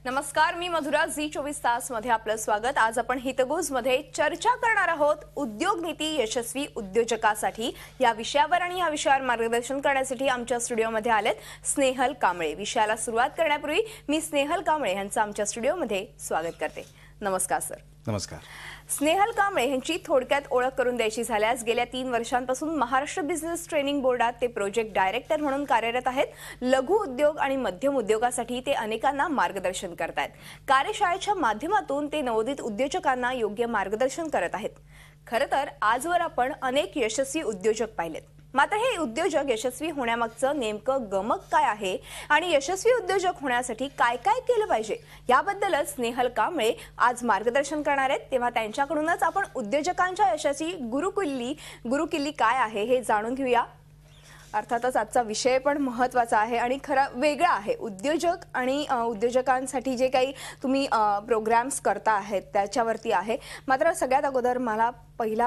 नमस्कार, मी मधुरा. झी24 तास मध्ये आपलं स्वागत. आज आपण हितगुज मध्ये चर्चा करणार आहोत उद्योग नीती यशस्वी उद्योजकासाठी या विषयावर, आणि या विषयावर मार्गदर्शन करण्यासाठी आमच्या स्टुडिओमध्ये आलेत स्नेहल कांबळे. विषयाला सुरुवात करण्यापूर्वी मी स्नेहल कांबळे यांचं आमच्या स्टुडिओमध्ये स्वागत करते. नमस्कार सर. नमस्कार. स्नेहल कांबळे यांची थोडक्यात ओळख करून द्यायची झाल्यास गेल्या 3 वर्षांपासून महाराष्ट्र बिझनेस ट्रेनिंग बोर्डात ते प्रोजेक्ट डायरेक्टर म्हणून कार्यरत आहेत. लघु उद्योग आणि मध्यम उद्योगासाठी ते अनेकांना मार्गदर्शन करतात. कार्यशाळेच्या माध्यमातून ते नवोदित उद्योजकांना योग्य मार्गदर्शन करत आहेत. खरं तर आजवर आपण अनेक यशस्वी उद्योजक पाहिलेत. मात्र हे उद्योजक यशस्वी होण्यामागचं नेमकं गमक काय आहे आणि यशस्वी उद्योजक होण्यासाठी काय काय केलं पाहिजे याबद्दलच स्नेहल कांबळे आज मार्गदर्शन करणार आहेत. तेव्हा त्यांच्याकडूनच आपण उद्योजकांच्या यशाची गुरुकिल्ली काय आहे हे जाणून घेऊया. अर्थातच आजचा विषय पण महत्त्वाचा आहे आणि खरा वेगळा आहे. उद्योजक आणि उद्योजकांसाठी जे काही तुम्ही प्रोग्राम्स करता आहेत त्याच्यावरती आहे. मात्र सगळ्यात अगोदर मला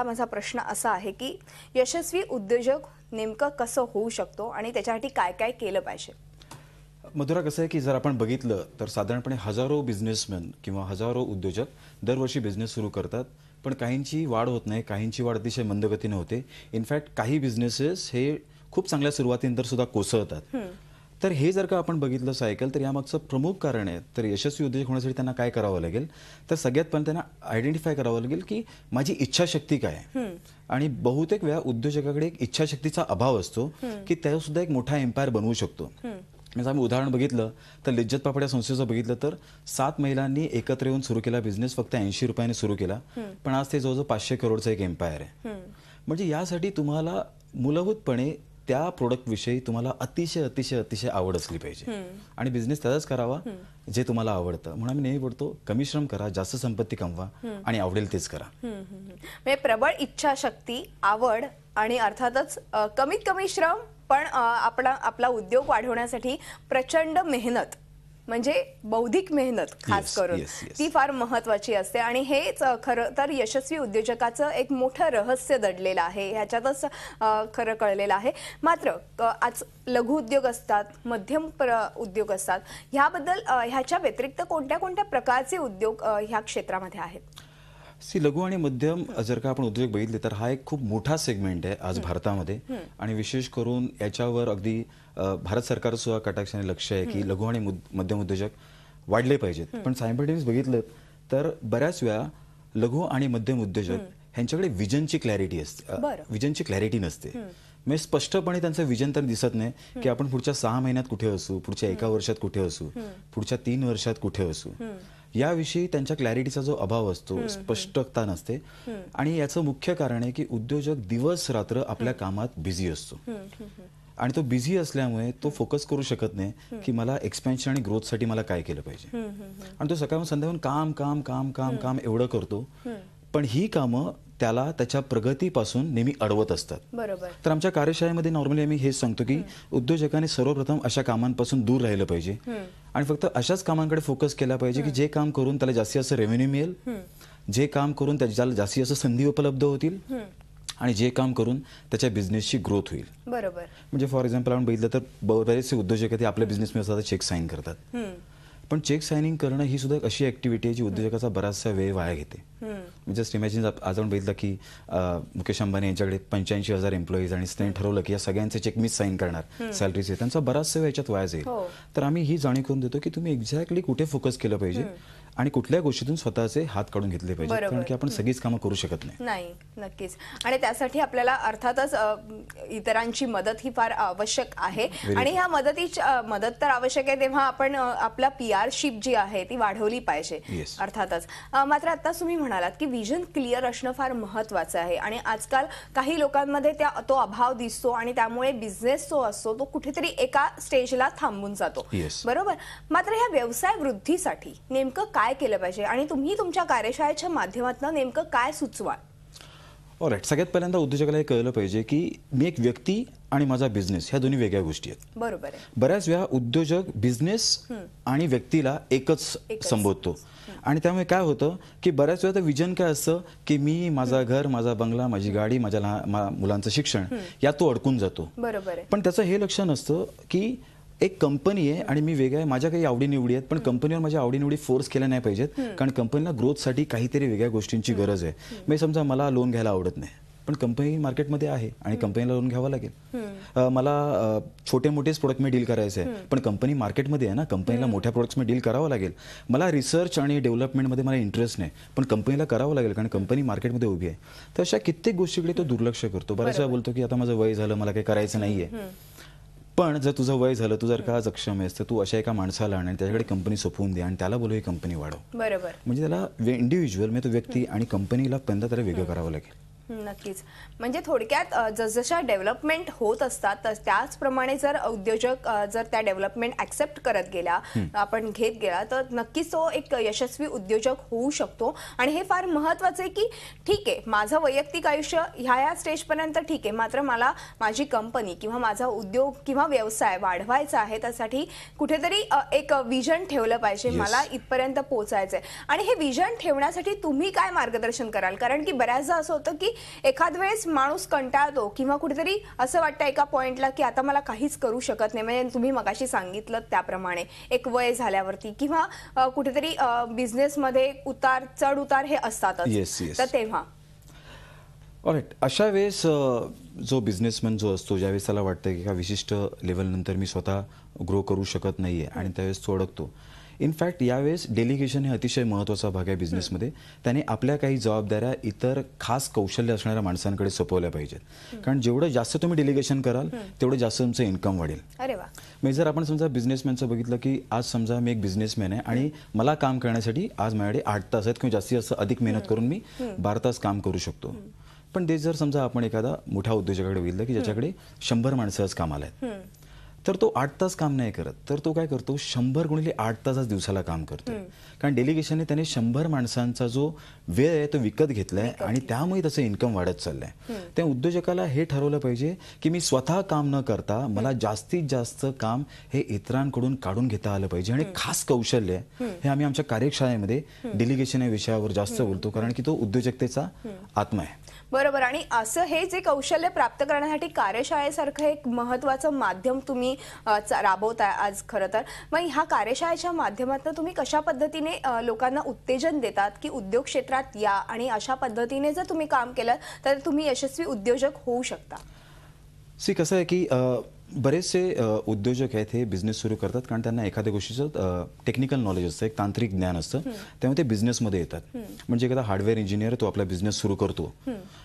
माझा प्रश्न असा आहे की यशस्वी उद्योजक नेमकं कसं होऊ शकतो आणि त्याच्यासाठी काय काय केलं पाहिजे? मधुरा, कसं आहे की जर आपण बघितलं तर साधारणपणे हजारो बिझनेसमॅन किंवा हजारो उद्योजक दरवर्षी बिझनेस सुरू करतात, पण काहींची वाढ होत नाही, काहींची वाढ अतिशय मंदगतीने होते. इनफॅक्ट काही बिझनेसेस हे खूप चांगल्या सुरुवातीनंतर सुद्धा कोसळतात. तर हे जर का आपण बघितलं सायकल, तर यामागचं प्रमुख कारण आहे. तर यशस्वी उद्योजक होण्यासाठी त्यांना काय करावं लागेल, तर सगळ्यात पण त्यांना आयडेंटिफाय करावं लागेल की माझी इच्छाशक्ती काय आहे. आणि बहुतेक वेळा उद्योजकाकडे एक इच्छाशक्तीचा अभाव असतो की त्या सुद्धा एक मोठा एम्पायर बनवू शकतो. म्हणजे आम्ही उदाहरण बघितलं तर लिज्जत पापड या संस्थेचं बघितलं तर 7 महिलांनी एकत्र येऊन सुरू केला बिझनेस. फक्त 80 रुपयांनी सुरू केला, पण आज ते जवळजवळ 500 करोडचं एक एम्पायर आहे. म्हणजे यासाठी तुम्हाला मूलभूतपणे त्या प्रोडक्ट विषयी तुम्हाला अतिशय अतिशय अतिशय आवड असली पाहिजे आणि बिझनेस त्याचाच करावा जे तुम्हाला आवडतं. म्हणून आम्ही नेहमी बोलतो कमी श्रम करा, जास्त संपत्ती कमवा आणि आवडेल तेच करा. म्हणजे प्रबळ इच्छाशक्ती, आवड आणि अर्थातच कमीत कमी श्रम, पण आपला उद्योग वाढवण्यासाठी प्रचंड मेहनत, म्हणजे बौद्धिक मेहनत खास करून ती फार महत्त्वाची असते. आणि हेच खरं तर यशस्वी उद्योजकाचं एक मोठं रहस्य दडलेलं आहे, ह्याच्यातच खरं कळलेलं आहे. मात्र आज लघु उद्योग असतात, मध्यम उद्योग असतात, ह्याबद्दल ह्याच्या व्यतिरिक्त कोणत्या कोणत्या प्रकारचे उद्योग ह्या क्षेत्रामध्ये आहेत? लघु आणि मध्यम जर का आपण उद्योग बघितले तर हा एक खूप मोठा सेगमेंट आहे आज भारतामध्ये. आणि विशेष करून याच्यावर अगदी भारत सरकार सुद्धा कटाक्षाने लक्ष आहे की लघु आणि मध्यम उद्योजक वाढले पाहिजेत. पण सायमल्टेनियस बघितलं तर बऱ्याच वेळा लघु आणि मध्यम उद्योजक ह्यांच्याकडे विजनची क्लॅरिटी असते, विजनची क्लॅरिटी नसते. म्हणजे स्पष्टपणे त्यांचं विजन तर दिसत नाही की आपण पुढच्या 6 महिन्यात कुठे असू, पुढच्या 1 वर्षात कुठे असू, पुढच्या 3 वर्षात कुठे असू. याविषयी त्यांच्या क्लॅरिटीचा जो अभाव असतो, स्पष्टता नसते. आणि याचं मुख्य कारण आहे की उद्योजक दिवस रात्र आपल्या कामात बिझी असतो आणि तो बिझी असल्यामुळे तो फोकस करू शकत नाही की मला एक्सपेन्शन आणि ग्रोथसाठी मला काय केलं पाहिजे. आणि तो सकाळून संध्याकाळून काम काम काम काम काम एवढं करतो, पण ही कामं त्याला त्याच्या प्रगतीपासून नेहमी अडवत असतात. बरोबर. तर आमच्या कार्यशाळेमध्ये नॉर्मली आम्ही हेच सांगतो की उद्योजकांनी सर्वप्रथम अशा कामांपासून दूर राहिलं पाहिजे आणि फक्त अशाच कामांकडे फोकस केला पाहिजे की जे काम करून त्याला जास्तीत जास्त रेव्हेन्यू मिळेल, जे काम करून त्याला जास्तीत जास्त संधी उपलब्ध होतील आणि जे काम करून त्याच्या बिझनेसची ग्रोथ होईल. बरोबर. म्हणजे फॉर एक्झाम्पल आपण बघितलं तर बरेचसे उद्योजक आहेत आपल्या बिझनेसमध्ये चेक साईन करतात, पण चेक सायनिंग करणं ही सुद्धा एक अशी ऍक्टिव्हिटी आहे जी उद्योजकाचा बराचसा वेळ वाया घेते. जस्ट इमॅजिन आज आपण बघितलं की मुकेश अंबानी यांच्याकडे 85,000 एम्प्लॉईज आणि त्यांनी ठरवलं की या सगळ्यांचे चेक मीच साईन करणार सॅलरीचे, त्यांचा बराचसा वेळ याच्यात वाया जाईल. तर आम्ही ही जाणीव करून देतो की तुम्ही एक्झॅक्टली कुठे फोकस केलं पाहिजे आणि कुठल्या गोष्टीतून स्वतःचे हात काढून घेतले पाहिजे, कारण की आपण सगळीच कामं करू शकत नाही. नक्कीच. आणि त्यासाठी आपल्याला अर्थातच इतरांची मदत ही फार आवश्यक आहे. आणि ह्या मदत तर आवश्यक आहे, तेव्हा आपण आपला PR-शिप जी आहे ती वाढवली पाहिजे अर्थातच. मात्र आता तुम्ही म्हणालात की विजन क्लिअर असणं फार महत्त्वाचं आहे आणि आजकाल काही लोकांमध्ये तो अभाव दिसतो आणि त्यामुळे बिझनेस जो असतो तो कुठेतरी एका स्टेजला थांबून जातो. बरोबर. मात्र ह्या व्यवसाय वृद्धीसाठी नेमकं काय केलं पाहिजे आणि तुम्ही तुमच्या कार्यशाळेच्या माध्यमातून नेमकं काय सुचवाल? ऑलराईट, सगळ्यात पहिल्यांदा उद्योजकाला हे कळलं पाहिजे की मी एक व्यक्ती आणि माझा बिझनेस ह्या दोन्ही वेगळ्या गोष्टी आहेत. बरोबर आहे. बऱ्याच वेळा उद्योजक बिझनेस आणि व्यक्तीला एकच संबोधतो आणि त्यामुळे काय होतं की बऱ्याच वेळा विजन काय असतं की मी, माझा घर, माझा बंगला, माझी गाडी, माझ्या मुलांचं शिक्षण यात तो अडकून जातो. बरोबर आहे. पण त्याचं हे लक्ष नसतं की एक कंपनी आहे आणि मी वेगळ्या आहे, माझ्या काही आवडीनिवडी आहेत, पण कंपनीवर माझ्या आवडीनिवडी फोर्स केल्या नाही पाहिजेत, कारण कंपनीला ग्रोथसाठी काहीतरी वेगळ्या गोष्टींची गरज आहे. मी समजा मला लोन घ्यायला आवडत नाही, पण कंपनी मार्केटमध्ये आहे आणि कंपनीला लोन घ्यावं लागेल. मला छोटे मोठेच प्रोडक्ट मी डील करायचे आहे, पण कंपनी मार्केटमध्ये आहे ना, कंपनीला मोठ्या प्रोडक्ट्स मी डील करावं लागेल. मला रिसर्च आणि डेव्हलपमेंटमध्ये मला इंटरेस्ट नाही, पण कंपनीला करावं लागेल कारण कंपनी मार्केटमध्ये उभी आहे. तर अशा कित्येक गोष्टीकडे तो दुर्लक्ष करतो. बऱ्याच वेळा बोलतो की आता माझं वय झालं, मला काही करायचं नाहीये. पण जर तुझं वय झालं, तू जर का सक्षम आहेस, तर तू अशा एका माणसाला आणि त्याच्याकडे कंपनी सोपवून दे आणि त्याला बोलू ही कंपनी वाढव. बरोबर. म्हणजे त्याला इंडिव्हिज्युअल म्हणजे तो व्यक्ती आणि कंपनीला पहिल्यांदा त्याला वेगळं करावं लागेल. नक्कीच. म्हणजे थोडक्यात जसजशा डेव्हलपमेंट होत असतात त्याचप्रमाणे जर उद्योजक जर त्या डेव्हलपमेंट ऍक्सेप्ट करत गेला, आपण घेत गेला, तर नक्कीच तो एक यशस्वी उद्योजक होऊ शकतो. आणि हे फार महत्वाचं आहे की ठीक आहे, माझं वैयक्तिक आयुष्य ह्या स्टेजपर्यंत ठीक आहे, मात्र मला माझी कंपनी किंवा माझा उद्योग किंवा व्यवसाय वाढवायचा आहे, त्यासाठी कुठेतरी एक विजन ठेवलं पाहिजे. मला इथपर्यंत पोहोचायचंय. आणि हे विजन ठेवण्यासाठी तुम्ही काय मार्गदर्शन कराल? कारण की बऱ्याचदा असं होतं की एखाद वेळेस माणूस कंटाळतो किंवा कुठेतरी असं वाटतं एका पॉइंटला की आता मला काहीच करू शकत नाही. म्हणजे तुम्ही मगाशी सांगितलं त्याप्रमाणे एक वय झाल्यावरती किंवा कुठेतरी बिझनेसमध्ये चढ उतार हे असतातच. तर तेव्हा ऑलराईट, अशा वेळेस जो बिझनेसमॅन जो असतो, ज्यावेळेस त्याला वाटतं की एका विशिष्ट लेवलनंतर मी स्वतः ग्रो करू शकत नाहीये आणि त्यावेळेस तो अडकतो. इनफॅक्ट यावेळेस डेलिगेशन हे अतिशय महत्त्वाचा भाग आहे बिझनेसमध्ये. त्याने आपल्या काही जबाबदाऱ्या इतर खास कौशल्य असणाऱ्या माणसांकडे सोपवल्या पाहिजेत, कारण जेवढं जास्त तुम्ही डेलिगेशन कराल तेवढं जास्त तुमचं इन्कम वाढेल. अरे वा. म्हणजे जर आपण समजा बिझनेसमॅनचं बघितलं की आज समजा मी एक बिझनेसमॅन आहे आणि मला काम करण्यासाठी आज माझ्याकडे 8 तास आहेत किंवा जास्तीत जास्त अधिक मेहनत करून मी 12 तास काम करू शकतो. पण ते जर समजा आपण एखादा मोठ्या उद्योजकाकडे बघितलं की ज्याच्याकडे 100 माणसं आज कामाला आहेत, तर तो 8 तास काम नाही करत, तर तो काय करतो 100 गुणिले 8 तास दिवसाला काम करतो. कारण डेलिगेशनने त्याने 100 माणसांचा जो वेळ आहे तो विकत घेतलाय आणि त्यामुळे त्याचं इन्कम वाढत चाललंय. त्या उद्योजकाला हे ठरवलं पाहिजे की मी स्वतः काम न करता मला जास्तीत जास्त काम हे इतरांकडून काढून घेता आलं पाहिजे. आणि खास कौशल्य हे आम्ही आमच्या कार्यशाळेमध्ये डेलिगेशन या विषयावर जास्त बोलतो, कारण की तो उद्योजकतेचा आत्मा आहे. बरोबर. आणि असं हे जे कौशल्य प्राप्त करण्यासाठी कार्यशाळेसारखं एक महत्वाचं माध्यम तुम्ही राबवताय आज खरं तर. मग ह्या कार्यशाळेच्या माध्यमातून तुम्ही कशा पद्धतीने लोकांना उत्तेजन देतात की उद्योग क्षेत्रात या आणि अशा पद्धतीने जर तुम्ही काम केलं तर तुम्ही यशस्वी उद्योजक होऊ शकता? कसं आहे की बरेचसे उद्योजक आहेत हे बिझनेस सुरू करतात कारण त्यांना एखाद्या गोष्टीचं टेक्निकल नॉलेज असतं, एक तांत्रिक ज्ञान असतं, त्यामुळे ते बिझनेसमध्ये येतात. म्हणजे एखादा हार्डवेअर इंजिनियर तो आपला बिझनेस सुरू करतो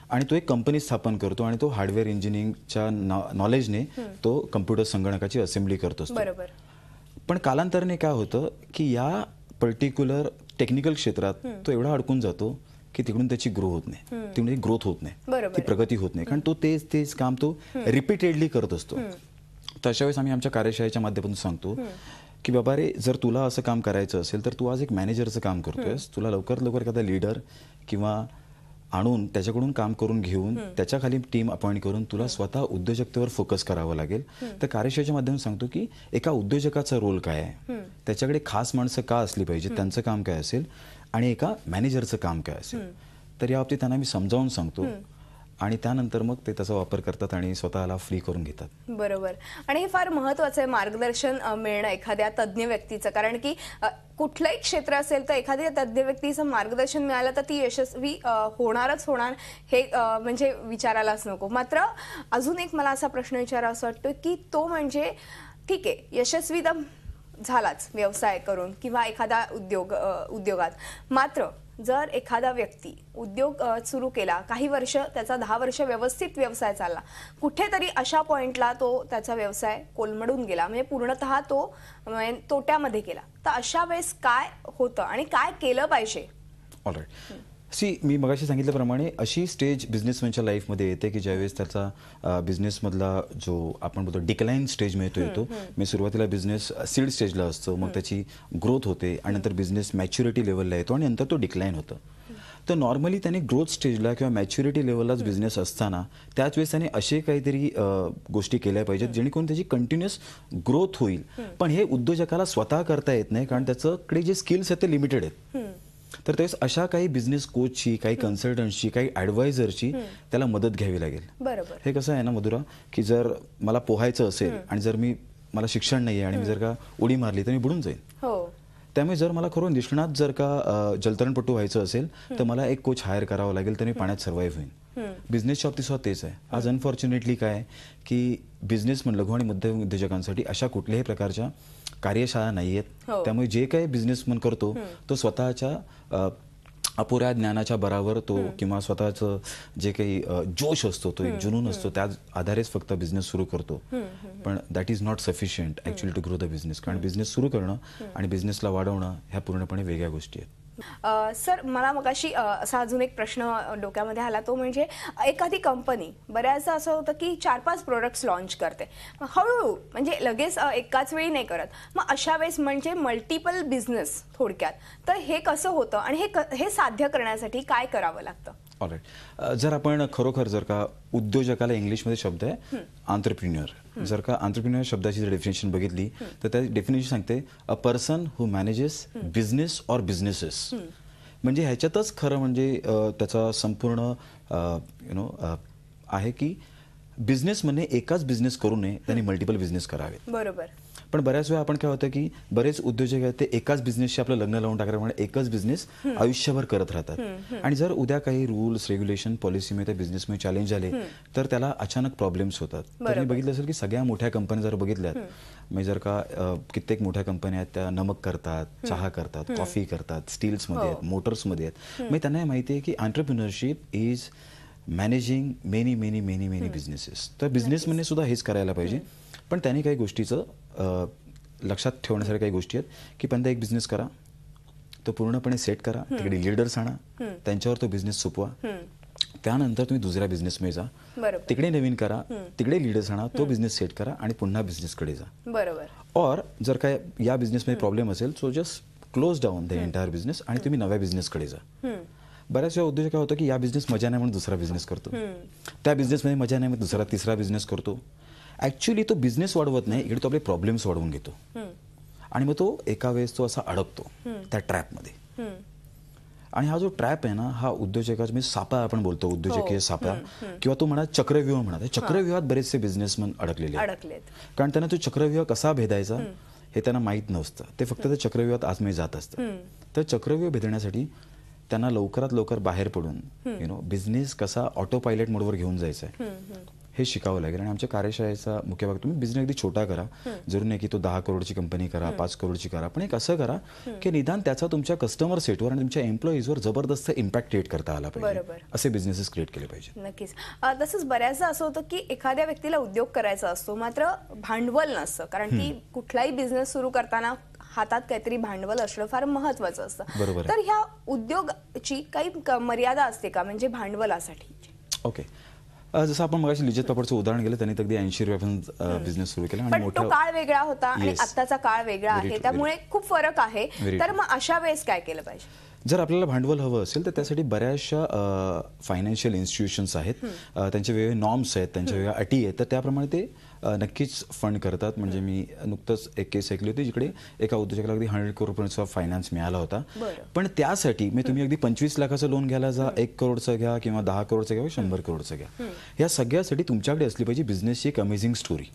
आणि तो एक कंपनी स्थापन करतो आणि तो हार्डवेअर इंजिनिअरिंगच्या नॉलेजने तो कम्प्युटर संगणकाची असेंब्ली करत असतो. बरोबर. पण कालांतराने काय होतं की या पर्टिक्युलर टेक्निकल क्षेत्रात तो एवढा अडकून जातो की तिकडून त्याची ग्रोथ होत नाही, तिकडून ग्रोथ होत नाही, ती प्रगती होत नाही, कारण तो तेच काम तो रिपीटेडली करत असतो. तर अशा वेळेस आम्ही आमच्या कार्यशाळेच्या माध्यमातून सांगतो की बाबा रे, जर तुला असं काम करायचं असेल तर तू आज एक मॅनेजरचं काम करतोयस, तुला लवकरात लवकर एखादा लीडर किंवा आणून त्याच्याकडून काम करून घेऊन त्याच्या खाली टीम अपॉइंट करून तुला स्वतः उद्योजकतेवर फोकस करावं लागेल. तर कार्यशाळेच्या माध्यमातून सांगतो की एका उद्योजकाचा रोल काय आहे, त्याच्याकडे खास माणसं का असली पाहिजे, त्यांचं काम काय असेल आणि एका मॅनेजरचं काम काय असेल. तर या बाबतीत त्यांना मी समजावून सांगतो आणि त्यानंतर मग ते त्याचा वापर करतात आणि स्वतःला फ्री करून घेतात. बरोबर. आणि हे फार महत्त्वाचं आहे मार्गदर्शन मिळणं एखाद्या तज्ज्ञ व्यक्तीचं, कारण की कुठलंही क्षेत्र असेल तर एखाद्या तज्ज्ञ व्यक्तीचं मार्गदर्शन मिळालं तर ती यशस्वी होणारच होणार, हे म्हणजे विचारायलाच नको. मात्र अजून एक मला असा प्रश्न विचारावा वाटतो की तो म्हणजे ठीक आहे, यशस्वी तर झालाच व्यवसाय करून किंवा एखादा उद्योगात, मात्र जर एखादा व्यक्ती उद्योग सुरू केला, काही वर्ष त्याचा 10 वर्ष व्यवस्थित व्यवसाय चालला, कुठेतरी अशा पॉइंटला तो त्याचा व्यवसाय कोलमडून गेला, म्हणजे पूर्णतः तो तोट्यामध्ये गेला, तर अशा वेळेस काय होतं आणि काय केलं पाहिजे? ऑलराईट. मी मगाशी सांगितल्याप्रमाणे अशी स्टेज बिझनेसमॅनच्या लाईफमध्ये येते की ज्यावेळेस त्याचा बिझनेसमधला जो आपण बोलतो डिक्लाइन स्टेज येतो. मी सुरुवातीला बिझनेस सीड स्टेजला असतो, मग त्याची ग्रोथ होते आणि नंतर बिझनेस मॅच्युरिटी लेवलला येतो आणि नंतर तो डिक्लाइन होतं. तर नॉर्मली त्याने ग्रोथ स्टेजला किंवा मॅच्युरिटी लेवललाच बिझनेस असताना त्याच वेळेस त्याने असे काहीतरी गोष्टी केल्या पाहिजेत जेणेकरून त्याची कंटिन्युअस ग्रोथ होईल. पण हे उद्योजकाला स्वतः करता येत नाही, कारण त्याच्याकडे जे स्किल्स आहेत ते लिमिटेड आहेत. तर त्यावेळेस अशा काही बिझनेस कोचची, काही कन्सल्टंटची, काही ॲडवायझरची त्याला मदत घ्यावी लागेल. बरोबर. हे कसं आहे ना मधुरा, की जर मला पोहायचं असेल आणि जर मला शिक्षण नाही आहे आणि मी जर का उडी मारली तर मी बुडून जाईन. हो. त्यामुळे जर मला खरं निष्णात जर का जलतरणपटू व्हायचं असेल तर मला एक कोच हायर करावा लागेल, तर मी पाण्यात सर्व्हाइव्ह होईन. बिझनेसच्या बाबतीत सुद्धा तेच आहे. आज अनफॉर्च्युनेटली काय आहे की बिझनेसमन, लघु आणि मध्यम उद्योजकांसाठी अशा कुठल्याही प्रकारच्या कार्यशाळा नाही आहेत. त्यामुळे जे काही बिझनेसमन करतो तो स्वतःच्या अपुऱ्या ज्ञानाच्या बराबर तो किंवा स्वतःचं जे काही जोश असतो, तो एक जुनून असतो, त्या आधारेच फक्त बिझनेस सुरू करतो. पण that is not sufficient actually to grow the business. कारण बिझनेस सुरू करणं आणि बिझनेसला वाढवणं ह्या पूर्णपणे वेगळ्या गोष्टी आहेत. सर, मला मगाशी असा अजून एक प्रश्न डोक्यामध्ये आला, तो म्हणजे एखादी कंपनी बऱ्याचदा असं होतं की 4-5 प्रोडक्ट्स लॉन्च करते, हळूहळू, म्हणजे लगेच एकाच वेळी नाही करत. मग अशा वेळेस म्हणजे मल्टिपल बिझनेस थोडक्यात, तर हे कसं होतं आणि हे साध्य करण्यासाठी काय करावं लागतं? ऑलराईट. जर आपण खरोखर जर का उद्योजकाला इंग्लिशमध्ये शब्द आहे आंत्रप्रिन्युअर, जर का आंत्रप्रिन्युअर शब्दाची जर डेफिनेशन बघितली तर त्या डेफिनेशन सांगते a person who manages business or businesses. म्हणजे ह्याच्यातच खरं म्हणजे त्याचा संपूर्ण आहे की बिझनेस म्हणजे एकाच बिझनेस करू नये, त्यांनी मल्टिपल बिझनेस करावे. बरोबर. पण बऱ्याच वेळा आपण काय होतं की बरेच उद्योजक आहेत ते एकाच बिझनेसशी आपलं लग्न लावून टाकल्यामुळे एकच बिझनेस आयुष्यभर करत राहतात. आणि जर उद्या काही रूल्स, रेग्युलेशन, पॉलिसीमध्ये त्या बिझनेसमध्ये चॅलेंज आले तर त्याला अचानक प्रॉब्लेम्स होतात. तर मी बघितलं असेल की सगळ्या मोठ्या कंपन्या जर बघितल्यात, म्हणजे जर का कित्येक मोठ्या कंपन्या आहेत त्या नमक करतात, चहा करतात, कॉफी करतात, स्टील्समध्ये आहेत, मोटर्समध्ये आहेत. मग त्यांना माहिती आहे की entrepreneurship is managing many many many many businesses. तर बिझनेसमध्ये सुद्धा हेच करायला पाहिजे. पण त्यांनी काही गोष्टीचं लक्षात ठेवण्यासारख्या काही गोष्टी आहेत की पहिल्यांदा एक बिझनेस करा, तो पूर्णपणे सेट करा, तिकडे लीडर्स आणा, त्यांच्यावर तो बिझनेस सोपवा. त्यानंतर तुम्ही दुसऱ्या बिझनेसमध्ये जा, तिकडे नवीन करा, तिकडे लीडर्स आणा, तो बिझनेस सेट करा आणि पुन्हा बिझनेसकडे जा. बरोबर. और जर काय या बिझनेसमध्ये प्रॉब्लेम असेल so just close down the entire business आणि तुम्ही नव्या बिझनेसकडे जा. बऱ्याच वेळा उद्योजक काय होतं की या बिझनेस मजा नाही म्हणून दुसरा बिझनेस करतो, त्या बिझनेसमध्ये मजा नाही म्हणून दुसरा तिसरा बिझनेस करतो. ॲक्च्युली तो बिझनेस वाढवत नाही, इकडे तो आपले प्रॉब्लेम्स वाढवून घेतो आणि मग तो एका वेळेस तो असा अडकतो त्या ट्रॅपमध्ये. आणि हा जो ट्रॅप आहे ना, हा उद्योजकाचा म्हणजे सापळा आपण बोलतो, उद्योजकीय सापळा किंवा तो म्हणा चक्रव्यूह म्हणा. चक्रव्यूहात बरेचसे बिझनेसमन अडकलेले आहेत, कारण त्यांना तो चक्रव्यूह कसा भेदायचा हे त्यांना माहीत नसतं. ते फक्त त्या चक्रव्यूहात आतमध्ये जात असतं. तर चक्रव्यूह भेदण्यासाठी त्यांना लवकरात लवकर बाहेर पडून बिझनेस कसा ऑटो पायलट मोडवर घेऊन जायचा आहे हे शिकावं लागेल. आणि आमच्या कार्यशाळेचा मुख्य भाग, तुम्ही बिझनेस अगदी छोटा करा, जरूर नाही की तो 10 करोडची कंपनी करा, 5 करोडची करा, पण एक असं करा की निदान त्याचा तुमच्या कस्टमर सेटवर आणि तुमच्या एम्प्लॉईजवर जबरदस्त इम्पॅक्ट क्रिएट करता आला पाहिजे. असे बिझनेसेस क्रिएट केले पाहिजे. नक्कीच. तसंच बऱ्याचदा असं होतं की एखाद्या व्यक्तीला उद्योग करायचा असतो, मात्र भांडवल नसतं, कारण की कुठलाही बिझनेस सुरू करताना हातात काहीतरी भांडवल असणं फार महत्वाचं असतं. बरोबर. तर ह्या उद्योगाची काही मर्यादा असते का, म्हणजे भांडवलासाठी? ओके. जसं आपण मगाशी लिज्जत पापडचं उदाहरण गेलं, त्यांनी अगदी 80 रुपयापासून बिझनेस सुरू केला आणि मोठा काळ वेगळा होता आणि आत्ताचा काळ वेगळा आहे, त्यामुळे खूप फरक आहे. तर मग अशा वेळेस काय केलं पाहिजे? जर आपल्याला भांडवल हवं असेल तर त्यासाठी बऱ्याचशा फायनान्शियल इन्स्टिट्यूशन्स आहेत, त्यांचे वेगवेगळे नॉर्म्स आहेत, त्यांच्या वेगळ्या अटी आहेत, तर त्याप्रमाणे ते नक्कीच फंड करतात. म्हणजे मी नुकतंच एक केस ऐकली होती जिकडे एका उद्योजकाला अगदी 100 करोड रुपयांचा फायनान्स मिळाला होता. पण त्यासाठी मी तुम्ही अगदी 25 लाखाचं लोन घ्यायला जा, 1 करोडचं घ्या किंवा 10 करोडचं घ्या, 100 करोडचं घ्या, या सगळ्यासाठी तुमच्याकडे असली पाहिजे बिझनेसची एक अमेझिंग स्टोरी,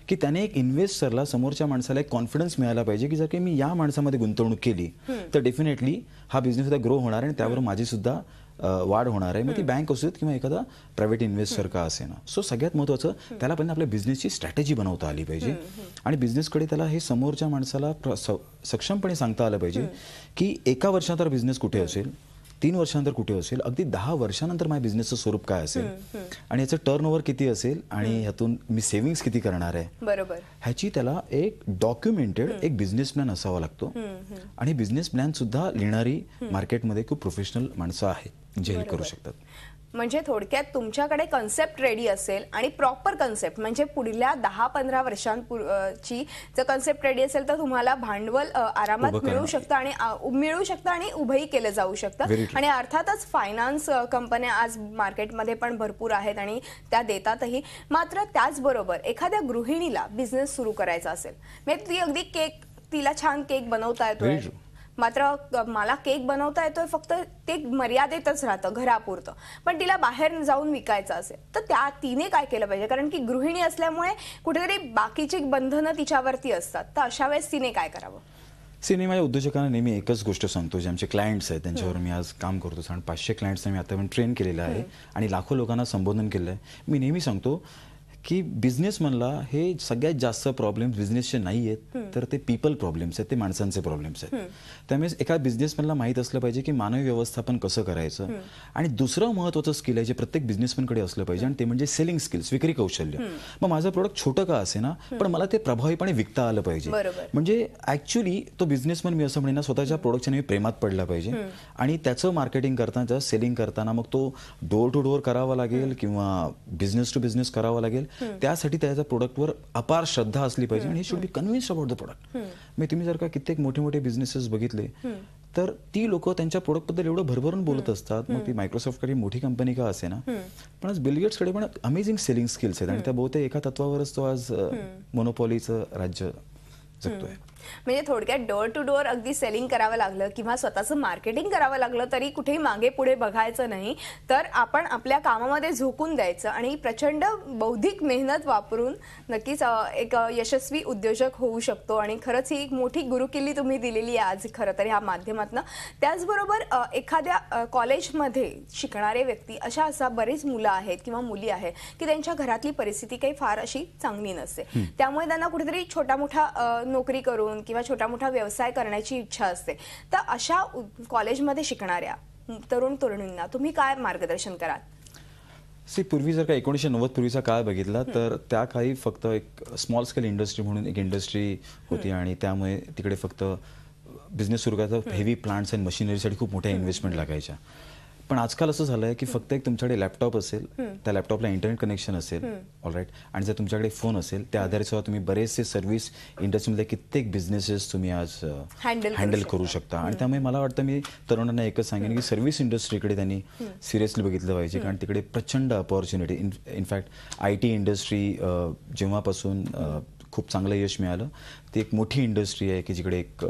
की त्याने एक इन्व्हेस्टरला, समोरच्या माणसाला एक कॉन्फिडन्स मिळाला पाहिजे की जर काही मी या माणसामध्ये गुंतवणूक केली तर डेफिनेटली हा बिझनेस सुद्धा ग्रो होणार आहे आणि त्यावर माझी सुद्धा वाढ होणार आहे. मग ती बँक असू देत किंवा एखादा प्रायव्हेट इन्व्हेस्टर का असे ना. सो सगळ्यात महत्त्वाचं त्याला पण आपल्या बिझनेसची स्ट्रॅटेजी बनवता आली पाहिजे आणि बिझनेसकडे त्याला हे समोरच्या माणसाला सक्षमपणे सांगता आलं पाहिजे की एका वर्षानंतर बिझनेस कुठे असेल, 3 वर्षानंतर कुठे असेल, अगदी 10 वर्षानंतर माझ्या बिझनेसचं स्वरूप काय असेल आणि याचं टर्नओव्हर किती असेल आणि ह्यातून मी सेव्हिंग्स किती करणार आहे. बरोबर. ह्याची त्याला एक डॉक्युमेंटेड एक बिझनेस प्लॅन असावा लागतो आणि बिझनेस प्लॅन सुद्धा लिहिणारी मार्केटमध्ये खूप प्रोफेशनल माणसं आहेत जे हेल्प करू शकतात. म्हणजे थोडक्यात तुमच्याकडे कन्सेप्ट रेडी असेल आणि प्रॉपर कन्सेप्ट म्हणजे पुढल्या 10-15 वर्षांची जर कन्सेप्ट रेडी असेल तर तुम्हाला भांडवल आरामात उभं मिळू करणं. शकतं आणि मिळू शकतं आणि उभंही केलं जाऊ शकतं. Very true. आणि अर्थातच फायनान्स कंपन्या आज मार्केटमध्ये पण भरपूर आहेत आणि त्या देतातही. मात्र त्याचबरोबर एखाद्या गृहिणीला बिझनेस सुरू करायचा असेल म्हणजे ती अगदी तिला छान केक बनवता येतोय, Very true. मात्र मला केक बनवता येतोय फक्त ते मर्यादेतच राहतं घरापुरतं, पण तिला बाहेर जाऊन विकायचं असेल तर तिने काय केलं पाहिजे? कारण की गृहिणी असल्यामुळे कुठेतरी बाकीची बंधनं तिच्यावरती असतात, तर अशा वेळेस तिने काय करावं? मी माझ्या उद्योजकांना नेहमी एकच गोष्ट सांगतो, जे आमचे क्लायंट्स आहेत त्यांच्यावर मी आज काम करतो आणि 500 क्लायंट्सना मी आता ट्रेन केलेलं आहे आणि लाखो लोकांना संबोधन केलं आहे. मी नेहमी सांगतो की बिझनेसमनला हे सगळ्यात जास्त प्रॉब्लेम्स बिझनेसचे नाही आहेत, तर ते पीपल प्रॉब्लेम्स आहेत, ते माणसांचे प्रॉब्लेम्स आहेत. त्यामुळे एका बिझनेसमॅनला माहीत असलं पाहिजे की मानवी व्यवस्थापन कसं करायचं. आणि दुसरं महत्त्वाचं स्किल आहे जे प्रत्येक बिझनेसमॅनकडे असलं पाहिजे आणि ते म्हणजे सेलिंग स्किल्स, विक्री कौशल्य. मग माझं प्रोडक्ट छोटं का असे ना, पण मला ते प्रभावीपणे विकता आलं पाहिजे. म्हणजे ऍक्च्युली तो बिझनेसमॅन मी असं म्हणेन ना, स्वतःच्या प्रोडक्टच्या नेहमी प्रेमात पडला पाहिजे आणि त्याचं मार्केटिंग करताना, सेलिंग करताना मग तो डोर टू डोर करावा लागेल किंवा बिझनेस टू बिझनेस करावा लागेल. त्यासाठी त्याच्या प्रोडक्टवर अपार श्रद्धा असली पाहिजे आणि should be convinced about the product. मग तुम्ही जर का कित्येक मोठे मोठे बिझनेसेस बघितले तर ती लोक त्यांच्या प्रोडक्टबद्दल एवढं भरभरून बोलत असतात. मग ती मायक्रोसॉफ्टकडे मोठी कंपनी का असे ना, पण आज बिल गेट्सकडे पण अमेझिंग सेलिंग स्किल्स आहेत आणि त्या बहुतेक एका तत्वावरच तो आज मोनोपॉलीचं राज्य जगतोय. म्हणजे थोडक्यात डोअर टू डोअर अगदी सेलिंग करावं लागलं किंवा स्वतःचं मार्केटिंग करावं लागलं तरी कुठेही मागे पुढे बघायचं नाही, तर आपण आपल्या कामामध्ये झोकून द्यायचं आणि प्रचंड बौद्धिक मेहनत वापरून नक्कीच एक यशस्वी उद्योजक होऊ शकतो. आणि खरंच ही एक मोठी गुरुकिल्ली तुम्ही दिलेली आहे आज खरं तर ह्या माध्यमातून. त्याचबरोबर एखाद्या कॉलेजमध्ये शिकणारे व्यक्ती अशा बरीच मुलं आहेत किंवा मुली आहेत की त्यांच्या घरातली परिस्थिती काही फार अशी चांगली नसते, त्यामुळे त्यांना कुठेतरी छोटा मोठा नोकरी करून किंवा छोटा मोठा व्यवसाय करण्याची इच्छा असते. तर अशा कॉलेजमध्ये शिकणाऱ्या तरुण तरुणींना तुम्ही काय मार्गदर्शन कराल? पूर्वी जर का 1990 पूर्वीचा काळ बघितला तर त्या काळी फक्त एक स्मॉल स्केल इंडस्ट्री म्हणून एक इंडस्ट्री होती आणि त्यामुळे तिकडे फक्त बिझनेस सुरू करायचा हेवी प्लांट्स अँड मशिनरीसाठी खूप मोठ्या इन्व्हेस्टमेंट लागायच्या. पण आजकाल असं झालंय की फक्त एक तुमच्याकडे लॅपटॉप असेल, त्या लॅपटॉपला इंटरनेट कनेक्शन असेल, ऑलराईट, आणि जर तुमच्याकडे फोन असेल त्या आधारे सुद्धा तुम्ही बरेचसे सर्व्हिस इंडस्ट्रीमधले कित्येक बिझनेसेस तुम्ही आज हँडल करू शकता. आणि त्यामुळे मला वाटतं मी तरुणांना एकच सांगेन की सर्व्हिस इंडस्ट्रीकडे त्यांनी सिरियसली बघितलं पाहिजे, कारण तिकडे प्रचंड अपॉर्च्युनिटी. इनफॅक्ट IT इंडस्ट्री जेव्हापासून खूप चांगलं यश मिळालं, ती एक मोठी इंडस्ट्री आहे की जिकडे एक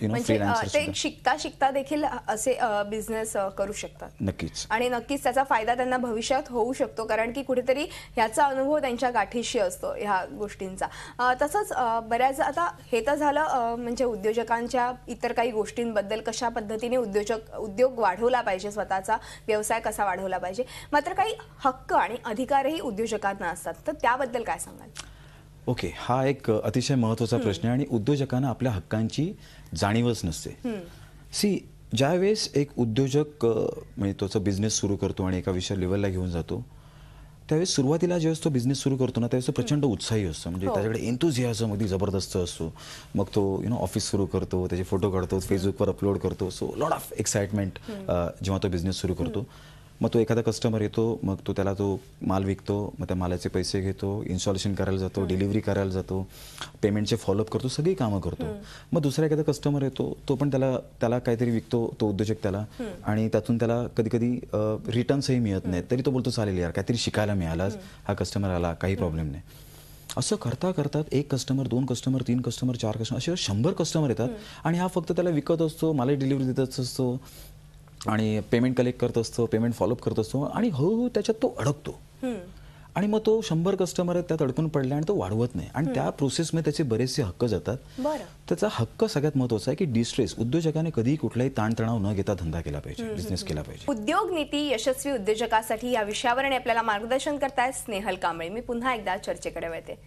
म्हणजे ते शिकता शिकता देखील असे बिझनेस करू शकतात. नक्कीच. आणि नक्कीच त्याचा फायदा त्यांना भविष्यात होऊ शकतो, कारण की कुठेतरी ह्याचा अनुभव त्यांच्या गाठीशी असतो ह्या गोष्टींचा. तसंच बऱ्याच आता हे तर झालं म्हणजे उद्योजकांच्या इतर काही गोष्टींबद्दल, कशा पद्धतीने उद्योग वाढवला पाहिजे, स्वतःचा व्यवसाय कसा वाढवला पाहिजे. मात्र काही हक्क आणि अधिकारही उद्योजकांना असतात, तर त्याबद्दल काय सांगाल? ओके, हा एक अतिशय महत्त्वाचा प्रश्न आहे आणि उद्योजकांना आपल्या हक्कांची जाणीवच नसते. ज्यावेळेस एक उद्योजक म्हणजे त्याचा बिझनेस सुरू करतो आणि एका विशिष्ट लेवलला घेऊन जातो, त्यावेळेस सुरुवातीला ज्यावेळेस तो बिझनेस सुरू करतो ना, त्यावेळेस तो प्रचंड उत्साही असतो. म्हणजे त्याच्याकडे एन्थुझियाझम अगदी जबरदस्त असतो. मग तो ऑफिस सुरू करतो, त्याचे फोटो काढतो, फेसबुकवर अपलोड करतो. सो लॉट ऑफ एक्साइटमेंट जेव्हा तो बिझनेस सुरू करतो. मग तो एखादा कस्टमर येतो, मग त्याला तो माल विकतो, मग त्या मालाचे पैसे घेतो, इन्स्टॉलेशन करायला जातो, डिलिव्हरी करायला जातो, पेमेंटचे फॉलोअप करतो, सगळी कामं करतो. मग दुसरा एखादा कस्टमर येतो, तो पण त्याला काहीतरी विकतो, तो उद्योजक त्याला, आणि त्यातून त्याला कधी कधी रिटर्न्सही मिळत नाहीत, तरी तो बोलतो चालेल यार, काहीतरी शिकायला मिळाला, हा कस्टमर आला, काही प्रॉब्लेम नाही. असं करता करता 1 कस्टमर, 2 कस्टमर, 3 कस्टमर, 4 कस्टमर, असे 100 कस्टमर येतात आणि हा फक्त त्याला विकत असतो, मला डिलिव्हरी देत असतो आणि पेमेंट कलेक्ट करत असतो, पेमेंट फॉलोअप करत असतो आणि हळूहळू त्याच्यात तो अडकतो. आणि मग तो 100 कस्टमर आहेत त्यात अडकून पडला आणि तो वाढवत नाही आणि त्या प्रोसेसमध्ये त्याचे बरेचसे हक्क जातात. त्याचा हक्क सगळ्यात महत्त्वाचा आहे की डिस्ट्रेस. उद्योजकाने कधीही कुठलाही ताणतणाव न घेता धंदा केला पाहिजे, बिझनेस केला पाहिजे. उद्योग नीती यशस्वी उद्योजकासाठी या विषयावर आपल्याला मार्गदर्शन करतायत स्नेहल कांबळे. मी पुन्हा एकदा चर्चेकडे वळते.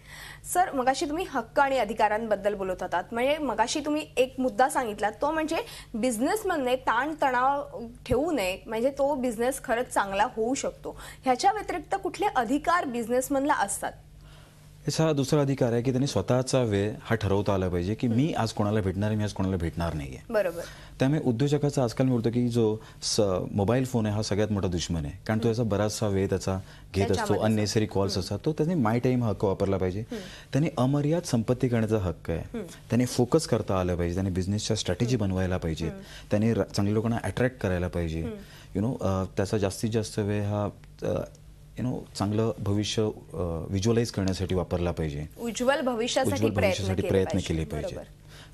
सर, मगाशी तुम्ही हक्क आणि अधिकारांबद्दल बोलत होतात. म्हणजे मगाशी तुम्ही एक मुद्दा सांगितला, तो म्हणजे बिझनेसमनने ताणतणाव ठेवू नये, म्हणजे तो बिझनेस खरंच चांगला होऊ शकतो. ह्याच्या व्यतिरिक्त कुठले अधिकार बिझनेसमनला असतात? ह्याचा दुसरा अधिकार आहे की त्यांनी स्वतःचा वेळ हा ठरवता आला पाहिजे की मी आज कोणाला भेटणार आहे, मी आज कोणाला भेटणार नाहीये. बरोबर. त्यामुळे उद्योजकाचा आजकाल मी बोलतो की जो मोबाईल फोन आहे हा सगळ्यात मोठा दुश्मन आहे, कारण तो याचा बराचसा वेळ त्याचा घेत असतो, अननेसरी कॉल्स असतात. तो त्याने माय टाईम हक्क वापरला पाहिजे. त्याने अमर्याद संपत्ती करण्याचा हक्क आहे. त्याने फोकस करता आलं पाहिजे. त्याने बिझनेसच्या स्ट्रॅटेजी बनवायला पाहिजे. त्याने चांगल्या लोकांना अट्रॅक्ट करायला पाहिजे. त्याचा जास्तीत जास्त वेळ हा चांगलं भविष्य व्हिज्युअलाइज करण्यासाठी वापरला पाहिजे. उज्ज्वल भविष्यासाठी प्रयत्न केले पाहिजे.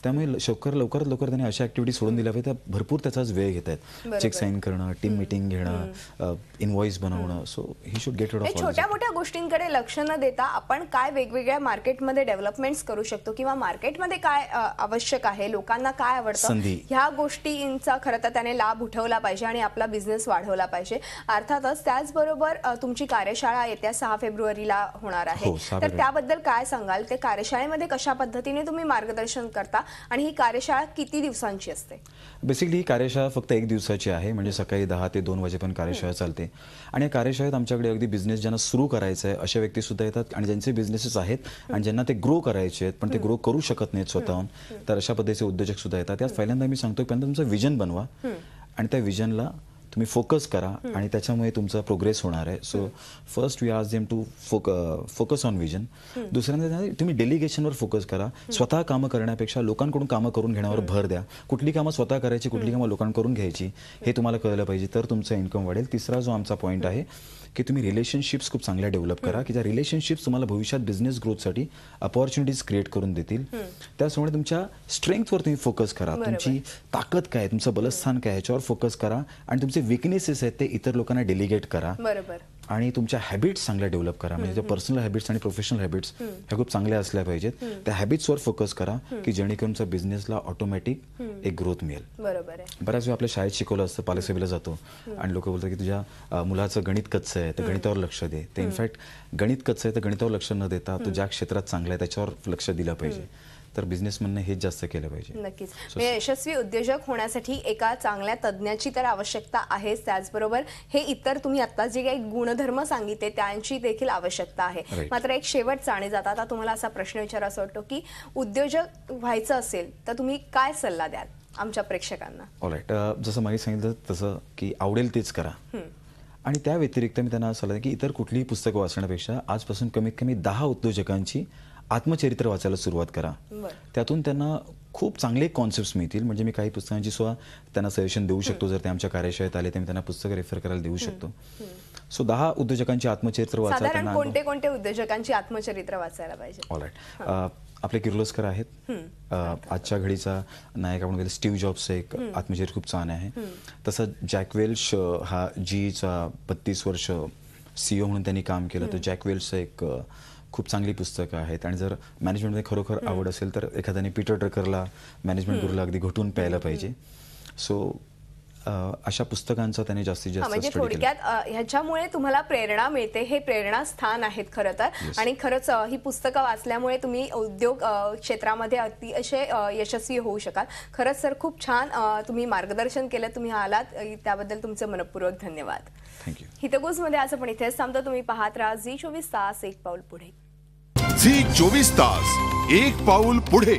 त्यामुळे लवकरात लवकर त्यांनी अशा ऍक्टिव्हिटी सोडून दिल्या पाहिजे. त्या भरपूर त्याचाच वेळ घेत आहेत. चेक साईन करणं, टीम मीटिंग घेणं, इनव्हॉइस बनवणं. So he should get rid of छोट्या मोठ्या गोष्टींकडे लक्ष न देता आपण काय वेगवेगळ्या मार्केटमध्ये डेव्हलपमेंट्स करू शकतो किंवा मार्केटमध्ये काय आवश्यक आहे, लोकांना काय आवडतं, ह्या गोष्टींचा खरं तर त्याने लाभ उठवला पाहिजे आणि आपला बिझनेस वाढवला पाहिजे. अर्थातच त्याचबरोबर तुमची कार्यशाळा येत्या 6 फेब्रुवारीला होणार आहे, तर त्याबद्दल काय सांगाल? ते कार्यशाळेमध्ये कशा पद्धतीने तुम्ही मार्गदर्शन करता आणि ही कार्यशाळा किती दिवसांची असते? बेसिकली ही कार्यशाळा फक्त 1 दिवसाची आहे. म्हणजे सकाळी 10 ते 2 वाजेपर्यंत कार्यशाळा चालते. आणि या कार्यशाळेत आमच्याकडे अगदी बिझनेस ज्यांना सुरू करायचं आहे अशा व्यक्ती सुद्धा येतात आणि ज्यांचे बिझनेसेस आहेत आणि ज्यांना ते ग्रो करायचे आहेत पण ते ग्रो करू शकत नाहीत स्वतःहून, तर अशा पद्धतीचे उद्योजक सुद्धा येतात. त्यात पहिल्यांदा मी सांगतो की तुमचं विजन बनवा आणि त्या विजनला तुम्ही फोकस करा आणि त्याच्यामुळे तुमचा प्रोग्रेस होणार आहे. So first we ask them to focus on vision. दुसऱ्यांदा तुम्ही डेलिगेशनवर फोकस करा. स्वतः कामं करण्यापेक्षा लोकांकडून कामं करून घेण्यावर भर द्या. कुठली कामं स्वतः करायची, कुठली कामं लोकांकडून घ्यायची हे तुम्हाला कळलं पाहिजे, तर तुमचं इन्कम वाढेल. तिसरा जो आमचा पॉईंट आहे की तुम्ही रिलेशनशिप्स खूप चांगल्या डेव्हलप करा की ज्या रिलेशनशिप्स तुम्हाला भविष्यात बिझनेस ग्रोथसाठी अपॉर्च्युनिटीज क्रिएट करून देतील. त्याचप्रमाणे तुमच्या स्ट्रेंथवर तुम्ही फोकस करा. तुमची ताकद काय, तुमचं बलस्थान काय ह्याच्यावर फोकस करा आणि तुमचे विकनेसेस आहेत ते इतर लोकांना डेलिगेट करा. बरोबर. आणि तुमच्या हॅबिट्स चांगल्या डेव्हलप करा. म्हणजे पर्सनल हॅबिट्स आणि प्रोफेशनल हॅबिट्स ह्या खूप चांगल्या असल्या पाहिजेत. त्या हॅबिट्सवर फोकस करा की जेणेकरून तुमच्या बिझनेसला ऑटोमॅटिक एक ग्रोथ मिळेल. बरोबर आहे. बऱ्याच वेळा आपल्या शाळेत शिकवलं असतं, पालकसभेला जातो आणि लोक बोलतात की तुझ्या मुलाचं गणित कच्चं आहे तर गणितावर लक्ष दे. ते इनफॅक्ट गणित कच्चं आहे तर गणितावर लक्ष न देता तो ज्या क्षेत्रात चांगला आहे त्याच्यावर लक्ष दिलं पाहिजे. तर बिझनेसमॅनने हेच जास्त केलं पाहिजे. नक्कीच. म्हणजे यशस्वी उद्योजक होण्यासाठी एका चांगल्या तज्ञाची तर आवश्यकता आहेच, त्याचबरोबर हे इतर तुम्ही आता जे काही गुणधर्म सांगितले त्यांची देखील आवश्यकता आहे. मात्र एक शेवटचा आणि जाता आता तुम्हाला असा प्रश्न विचारायचा वाटतो की उद्योजक व्हायचं असेल तर तुम्ही काय सल्ला द्याल आमच्या प्रेक्षकांना? ऑलराईट. जसं मागे सांगितलं तसं की आवडेल तेच करा. आणि त्या व्यतिरिक्त मी त्यांना सल्ला की इतर कुठलीही पुस्तकं वाचण्यापेक्षा आजपासून कमीत कमी 10 उद्योजकांची आत्मचरित्र वाचायला सुरुवात करा. त्यातून त्यांना खूप चांगले कॉन्सेप्ट्स मिळतील. म्हणजे मी काही पुस्तकांची सुद्धा त्यांना सजेशन देऊ शकतो. जर ते आमच्या कार्यशाळेत आले तर मी त्यांना पुस्तकं रेफर करायला देऊ शकतो. सो 10 उद्योजकांची आत्मचरित्र वाचा. साधारण कोणते कोणते उद्योजकांची आत्मचरित्र वाचायला पाहिजे? ऑलराईट. आपले किर्लोस्कर आहेत. आजच्या घडीचा नायक आपण गेले स्टीव्ह जॉब्सचं एक आत्मचरित्र खूप छान आहे. तसं जॅक वेल्श हा जीचा 32 वर्ष CEO म्हणून त्यांनी काम केलं, तर जॅक वेल्शचं एक खूप चांगली पुस्तकं आहेत. आणि जर मॅनेजमेंटमध्ये खरोखर आवड असेल तर एखाद्याने पीटर ड्रकरला मॅनेजमेंट गुरुला अगदी घोटून प्यायला पाहिजे. सो अशा पुस्तकांचा त्याने जास्तीत जास्त म्हणजे थोडक्यात ह्याच्यामुळे तुम्हाला प्रेरणा मिळते, हे प्रेरणास्थान आहेत खरं तर. आणि खरंच ही पुस्तकं वाचल्यामुळे तुम्ही उद्योग क्षेत्रामध्ये अतिशय यशस्वी होऊ शकाल. खरंच सर खूप छान तुम्ही मार्गदर्शन केलं, तुम्ही आलात त्याबद्दल तुमचे मनपूर्वक धन्यवाद. थँक्यू. हितगुजमध्ये आज आपण इथेच थांबतो. तुम्ही पाहत राहा झी 24 तास, एक पाऊल पुढे. झी 24 तास, एक पाऊल पुढे.